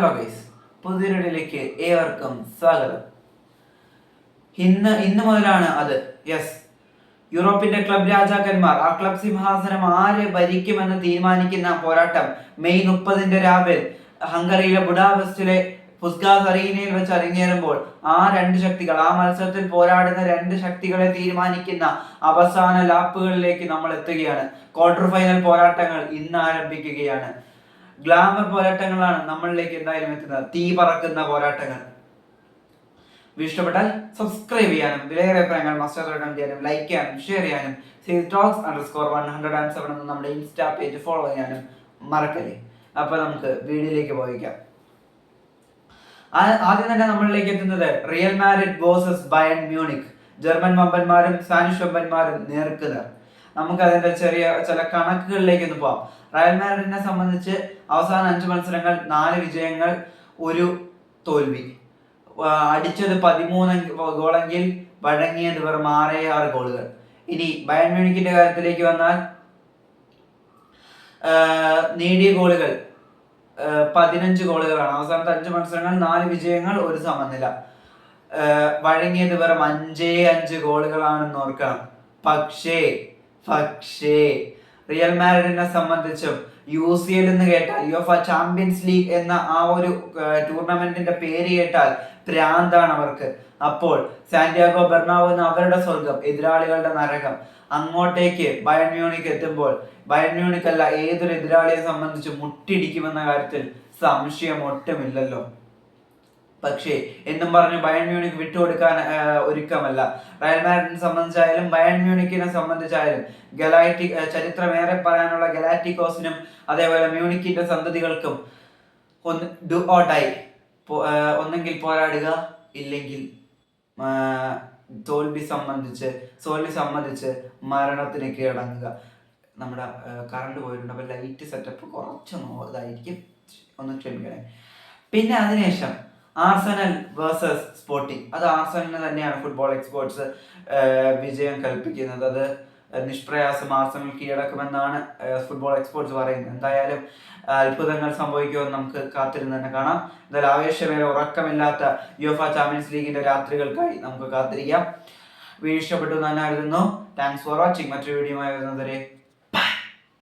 Hello guys, പുതിയൊരു വീഡിയോയിലേക്ക് ഏവർക്കും സ്വാഗതം. ഇന്ന് മുതലാണ് അത്. യെസ്, യൂറോപ്പിന്റെ ക്ലബ് രാജാക്കന്മാർ, ആ ക്ലബ് സിംഹാസനം ആര് ഭരിക്കുമെന്ന് തീരുമാനിക്കുന്ന പോരാട്ടം മെയ് 30 രാവിലെ ഹംഗറിയിലെ ബുഡാപെസ്റ്റിലെ പുസ്ഗാസ് അറീനയിൽ വെച്ച് അരങ്ങേറുമ്പോൾ ആ മത്സരത്തിൽ പോരാടുന്ന രണ്ട് ശക്തികളെ തീരുമാനിക്കുന്ന അവസാന ലാപ്പുകളിലേക്ക് നമ്മൾ എത്തുകയാണ്. ക്വാർട്ടർ ഫൈനൽ പോരാട്ടങ്ങൾ ഇന്ന് ആരംഭിക്കുകയാണ്. ഗ്ലാമർ പോരാട്ടങ്ങളാണ് നമ്മളിലേക്ക് എന്തായാലും എത്തുന്നത്, തീ പറക്കുന്ന പോരാട്ടങ്ങൾ. ഇഷ്ടപ്പെട്ടാൽ സബ്സ്ക്രൈബ് ചെയ്യാനും വിലയേറെ അഭിപ്രായങ്ങൾ മസ്റ്റർ ചെയ്യാനും ലൈക്ക് ചെയ്യാനും ഷെയർ ചെയ്യാനും talks_107 എന്ന നമ്മുടെ ഇൻസ്റ്റാ പേജ് ഫോളോ ചെയ്യാനും മറക്കല്ലേ. അപ്പൊ നമുക്ക് വീഡിയോയിലേക്ക് പോയിക്കാം. ആദ്യം തന്നെ നമ്മളിലേക്ക് എത്തുന്നത് Real Madrid versus Bayern Munich. German വമ്പന്മാരും സ്പാനിഷ് വമ്പന്മാരും നേർക്കുനേർ. നമുക്ക് അതിന്റെ ചില കണക്കുകളിലേക്ക് ഒന്ന് പോവാം. റയൽ മാഡ്രിഡിനെ സംബന്ധിച്ച് അവസാന 5 മത്സരങ്ങൾ 4 വിജയങ്ങൾ 1 തോൽവി. അടിച്ചത് 13 ഗോളെങ്കിൽ വഴങ്ങിയത് വെറും 6 ഗോളുകൾ. ഇനി ബയൺ മ്യൂണിക്കിന്റെ കാര്യത്തിലേക്ക് വന്നാൽ നേടിയ ഗോളുകൾ 15 ഗോളുകളാണ്. അവസാനത്തെ 5 മത്സരങ്ങൾ 4 വിജയങ്ങൾ 1 സമനില. വഴങ്ങിയത് വെറും 5 ഗോളുകളാണെന്ന് ഓർക്കണം. പക്ഷേ റിയൽ മാഡ്രിഡിനെ സംബന്ധിച്ചും UCL എന്ന് കേട്ടാൽ, യുവേഫ ചാമ്പ്യൻസ് ലീഗ് എന്ന ആ ഒരു ടൂർണമെന്റിന്റെ പേര് കേട്ടാൽ ഭ്രാന്താണ് അവർക്ക്. അപ്പോൾ സാന്റിയാഗോ ബെർണാബു എന്ന അവരുടെ സ്വർഗം, എതിരാളികളുടെ നരകം, അങ്ങോട്ടേക്ക് ബയൺ മ്യൂണിക് എത്തുമ്പോൾ ബയൺ മ്യൂണിക് അല്ല ഏതൊരു എതിരാളിയെ സംബന്ധിച്ച് മുട്ടിടിക്കുമെന്ന കാര്യത്തിൽ സംശയം ഒട്ടുമില്ലല്ലോ. പക്ഷേ എന്നും പറഞ്ഞ് ബയൺ മ്യൂണിക് വിട്ടുകൊടുക്കാൻ ഒരുക്കമല്ല. റയൽ മാഡ്രിഡിനെ സംബന്ധിച്ചായാലും ബയൺ മ്യൂണിക്കിനെ സംബന്ധിച്ചായാലും ചരിത്രമേറെ പറയാനുള്ള ഗലാറ്റിക്കോസിനും അതേപോലെ മ്യൂണിക്കിന്റെ സന്തതികൾക്കും ഡു ഓർ ഡൈ, ഒന്നെങ്കിൽ പോരാടുക, ഇല്ലെങ്കിൽ തോൽവി സമ്മതിച്ച് മരണത്തിന് കീഴടങ്ങുക. നമ്മുടെ കറണ്ട് പോയിട്ടുണ്ട്, അപ്പൊ ലൈറ്റ് സെറ്റപ്പ് കുറച്ചൊന്നും ഇതായിരിക്കും, ഒന്ന് ക്ഷമിക്കണേ. പിന്നെ അതിനുശേഷം ആർസനൽ വേഴ്സസ് സ്പോർട്ടിംഗ്. അത് ആർസനലിന് തന്നെയാണ് ഫുട്ബോൾ എക്സ്പേർട്സ് വിജയം കൽപ്പിക്കുന്നത്. അത് നിഷ്പ്രയാസം ആർസനൽ കീഴടക്കുമെന്നാണ് ഫുട്ബോൾ എക്സ്പേർട്സ് പറയുന്നത്. എന്തായാലും അത്ഭുതങ്ങൾ സംഭവിക്കുമെന്ന് നമുക്ക് കാത്തിരുന്ന് തന്നെ കാണാം. എന്തായാലും ആവേശമേറെ ഉറക്കമില്ലാത്ത യുവേഫ ചാമ്പ്യൻസ് ലീഗിന്റെ രാത്രികൾക്കായി നമുക്ക് കാത്തിരിക്കാം. വീഡിയോ ഇഷ്ടപ്പെട്ടു എന്ന് തന്നെ കരുതുന്നു. Thanks for watching. മറ്റൊരു വീഡിയോയുമായി വരുന്നതുവരെ